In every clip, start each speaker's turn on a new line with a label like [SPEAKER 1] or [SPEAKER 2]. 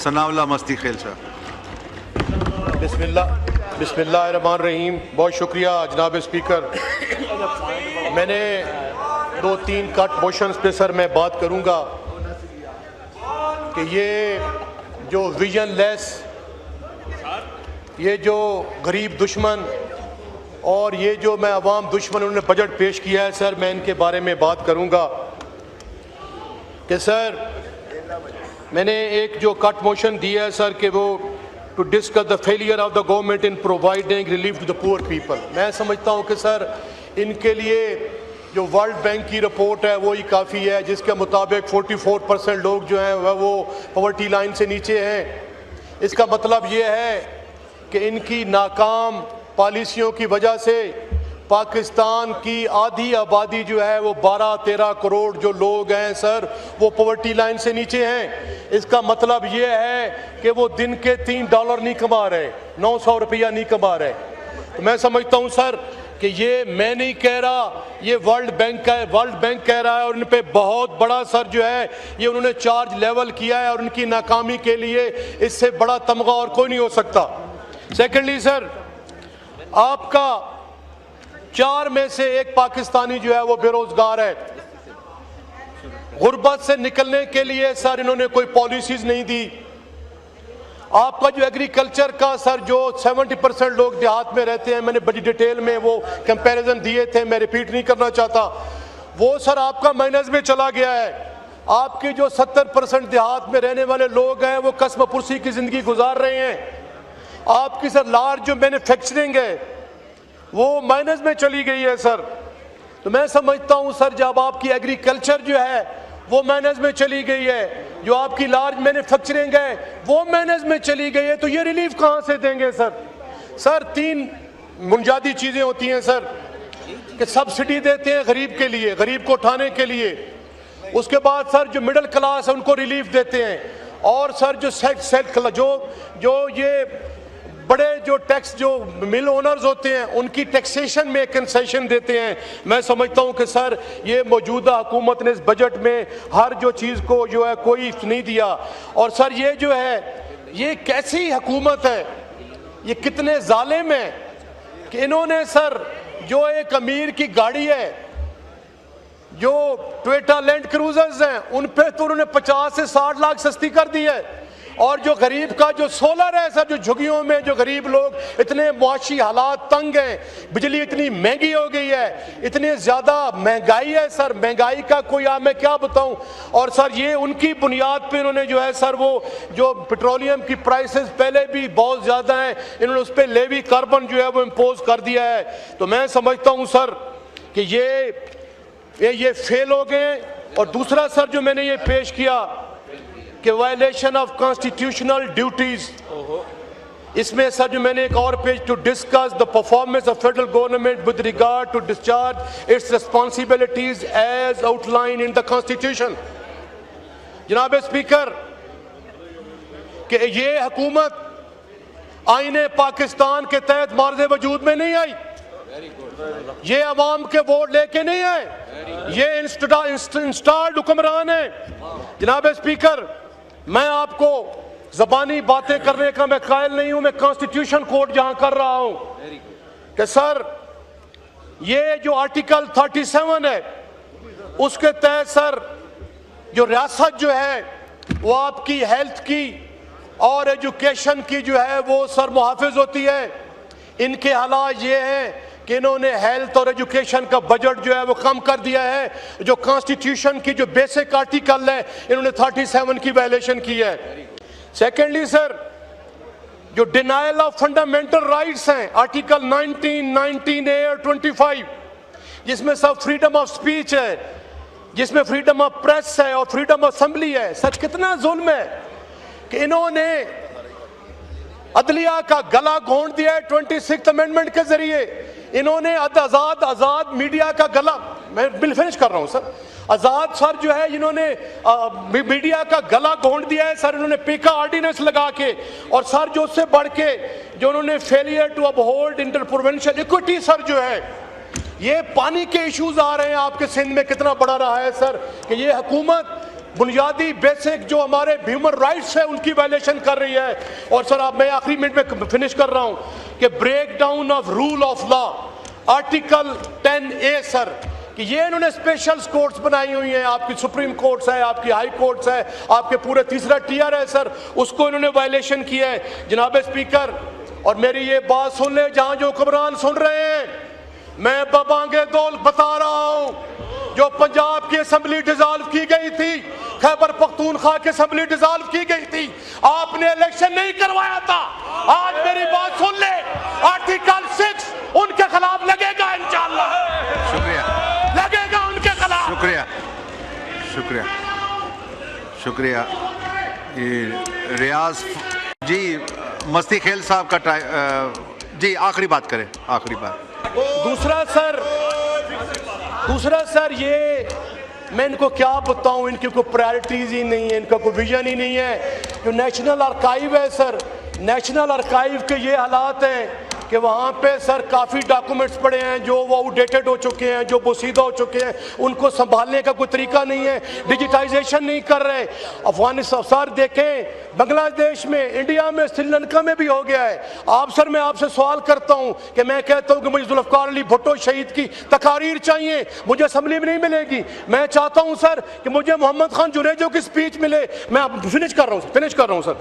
[SPEAKER 1] सनाउल्लाह मस्ती खेल साहब।
[SPEAKER 2] बिस्मिल्लाहिर्रहमानिर्रहीम। बहुत शुक्रिया जनाब स्पीकर। मैंने 2-3 कट मोशंस पे सर मैं बात करूंगा कि ये जो विजन लेस, ये जो गरीब दुश्मन और ये जो मैं अवाम दुश्मन उन्होंने बजट पेश किया है सर, मैं इनके बारे में बात करूंगा कि सर मैंने एक जो कट मोशन दिया है सर कि वो to discuss the failure of the government in providing relief to the poor people. मैं समझता हूँ कि सर इनके लिए जो वर्ल्ड बैंक की रिपोर्ट है वो ही काफ़ी है, जिसके मुताबिक 44% लोग जो हैं वह वो पॉवर्टी लाइन से नीचे हैं। इसका मतलब ये है कि इनकी नाकाम पॉलिसियों की वजह से पाकिस्तान की आधी आबादी जो है वो 12-13 करोड़ जो लोग हैं सर वो पॉवर्टी लाइन से नीचे हैं। इसका मतलब ये है कि वो दिन के $3 नहीं कमा रहे, 900 रुपया नहीं कमा रहे। तो मैं समझता हूँ सर कि ये मैं नहीं कह रहा, ये वर्ल्ड बैंक का है, वर्ल्ड बैंक कह रहा है और इन पे बहुत बड़ा सर जो है ये उन्होंने चार्ज लेवल किया है और उनकी नाकामी के लिए इससे बड़ा तमगा और कोई नहीं हो सकता। सेकेंडली सर, आपका 4 में से 1 पाकिस्तानी जो है वो बेरोजगार है। गुर्बत से निकलने के लिए सर इन्होंने कोई पॉलिसीज नहीं दी। आपका जो एग्रीकल्चर का सर जो 70% लोग देहात में रहते हैं, मैंने बड़ी डिटेल में वो कंपैरिजन दिए थे, मैं रिपीट नहीं करना चाहता। वो सर आपका माइनस में चला गया है। आपके जो 70% देहात में रहने वाले लोग हैं वो कस्म पुरसी की जिंदगी गुजार रहे हैं। आपकी सर लार्ज जो मैन्युफैक्चरिंग है वो माइनस में चली गई है सर। तो मैं समझता हूं सर जब आपकी एग्रीकल्चर जो है वो माइनस में चली गई है, जो आपकी लार्ज मैन्युफैक्चरिंग है वो माइनस में चली गई है, तो ये रिलीफ कहां से देंगे सर? सर 3 बुनियादी चीजें होती हैं सर कि सब्सिडी देते हैं गरीब के लिए, गरीब को उठाने के लिए। उसके बाद सर जो मिडिल क्लास है उनको रिलीफ देते हैं, और सर जो ये बड़े जो टैक्स जो मिल ओनर्स होते हैं उनकी टैक्सेशन में कंसेशन देते हैं। मैं समझता हूं कि सर ये मौजूदा हुकूमत ने इस बजट में हर जो चीज़ को जो है कोई नहीं दिया। और सर ये जो है ये कैसी हुकूमत है, ये कितने जालिम है कि इन्होंने सर जो एक अमीर की गाड़ी है, जो टोयोटा लैंड क्रूजर्स हैं, उन पे तो उन्होंने 50 से 60 लाख सस्ती कर दी है। और जो गरीब का जो सोलर है सर, जो झुग्गियों में जो गरीब लोग, इतने मुआशी हालात तंग हैं, बिजली इतनी महंगी हो गई है, इतनी ज़्यादा महंगाई है सर, महंगाई का कोई मैं क्या बताऊं। और सर ये उनकी बुनियाद पे इन्होंने जो है सर वो जो पेट्रोलियम की प्राइसेस पहले भी बहुत ज़्यादा हैं, इन्होंने उस पर लेवी कार्बन जो है वो इम्पोज कर दिया है। तो मैं समझता हूँ सर कि ये फेल हो गए। और दूसरा सर जो मैंने ये पेश किया कि वायलेशन ऑफ कॉन्स्टिट्यूशनल ड्यूटीज, इसमें सर जो मैंने एक और page to discuss the performance of federal government with regard to discharge its responsibilities as outline in the constitution. जनाब स्पीकर कि ये हुकूमत आईने पाकिस्तान के तहत मार्ज़े वजूद में नहीं आई, ये अवाम के वोट लेके नहीं आए, ये इंस्टॉल्ड हुक्मरान है। जनाब स्पीकर, मैं आपको जबानी बातें करने का मैं कायल नहीं हूं, मैं कॉन्स्टिट्यूशन कोड जहां कर रहा हूं कि सर ये जो आर्टिकल 37 है उसके तहत सर जो रियासत जो है वो आपकी हेल्थ की और एजुकेशन की जो है वो सर मुहाफिज होती है। इनके हालात ये हैं कि इन्होंने हेल्थ और एजुकेशन का बजट जो है वो कम कर दिया है। जो कॉन्स्टिट्यूशन की जो बेसिक आर्टिकल है इन्होंने 37 की वायलेशन की है। सेकेंडली सर जो डिनायल ऑफ फंडामेंटल राइट्स हैं, आर्टिकल 19, 19A और 25, जिसमें सब फ्रीडम ऑफ स्पीच है, जिसमें फ्रीडम ऑफ प्रेस है और फ्रीडम ऑफ असेंबली है। सच कितना जुल्म है कि इन्होंने अदलिया का गला घोंट दिया है 26th अमेंडमेंट के जरिए। इन्होंने आजाद मीडिया का गला, मैं बिल फिनिश कर रहा हूं सर, आजाद सर जो है इन्होंने मीडिया का गला घोंट दिया है सर, इन्होंने पीका ऑर्डिनेंस लगा के। और सर जो उससे बढ़ के जो उन्होंने failure to uphold inter provincial equity sir जो है, ये पानी के इश्यूज आ रहे हैं आपके सिंध में, कितना बड़ा रहा है सर कि ये हुकूमत बुनियादी बेसिक जो हमारे ह्यूमन राइट्स है उनकी वायलेशन कर रही है। और सर आप, मैं आखिरी मिनट में फिनिश कर रहा हूं कि breakdown of rule of law, article 10A sir, कि ये इन्होंने स्पेशल कोर्ट्स बनाई हुई हैं, आपकी सुप्रीम कोर्ट्स है, आपकी हाई कोर्ट्स है, आपके पूरे तीसरा टियर है सर, उसको इन्होंने वायलेशन किया है जनाब स्पीकर। और मेरी ये बात सुन ले, जहां जो हुक्मरान सुन रहे हैं, मैं बबांगे दौल बता रहा हूं, जो पंजाब की असेंबली डिसॉल्व की गई थी, खैबर पख्तूनख्वा की असेंबली डिसॉल्व की गई थी, आपने इलेक्शन नहीं करवाया था। आज मेरी बात सुन ले, आर्टिकल 6 उनके खिलाफ लगेगा इंशाअल्लाह।
[SPEAKER 1] शुक्रिया,
[SPEAKER 2] लगेगा उनके खिलाफ।
[SPEAKER 1] शुक्रिया, शुक्रिया, शुक्रिया। ये रियाज जी, मस्ती खेल साहब का जी आखिरी बात करें, आखिरी बात।
[SPEAKER 2] दूसरा सर ये मैं इनको क्या बताऊं, इनकी कोई प्रायोरिटीज ही नहीं है, इनका कोई विजन ही नहीं है। जो नेशनल आर्काइव है सर, नेशनल आर्काइव के ये हालात हैं कि वहाँ पे सर काफ़ी डॉक्यूमेंट्स पड़े हैं जो वो आउटडेटेड हो चुके हैं, जो बोसीदा हो चुके हैं, उनको संभालने का कोई तरीका नहीं है, डिजिटाइजेशन नहीं कर रहे। अफगानिस्तान सर देखें, बांग्लादेश में, इंडिया में, श्रीलंका में भी हो गया है। आप सर, मैं आपसे सवाल करता हूँ कि मैं कहता हूँ कि मुझे जुल्फ़िकार अली भुट्टो शहीद की तकारीर चाहिए, मुझे असम्बली में नहीं मिलेगी। मैं चाहता हूँ सर कि मुझे मोहम्मद खान जुनेजो की स्पीच मिले। मैं फिनिश कर रहा हूँ सर,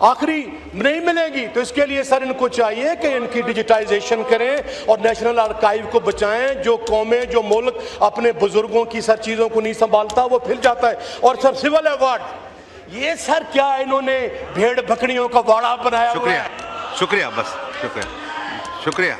[SPEAKER 2] आखिरी नहीं मिलेगी तो इसके लिए सर इनको चाहिए कि इनकी डिजिटाइजेशन करें और नेशनल आर्काइव को बचाएं। जो कौमें, जो मुल्क अपने बुजुर्गों की सर चीज़ों को नहीं संभालता वो फिर जाता है। और सर सिविल अवार्ड, ये सर क्या इन्होंने भेड़ बकरियों का वाड़ा बनाया हुआ है।
[SPEAKER 1] शुक्रिया, शुक्रिया, बस शुक्रिया, शुक्रिया।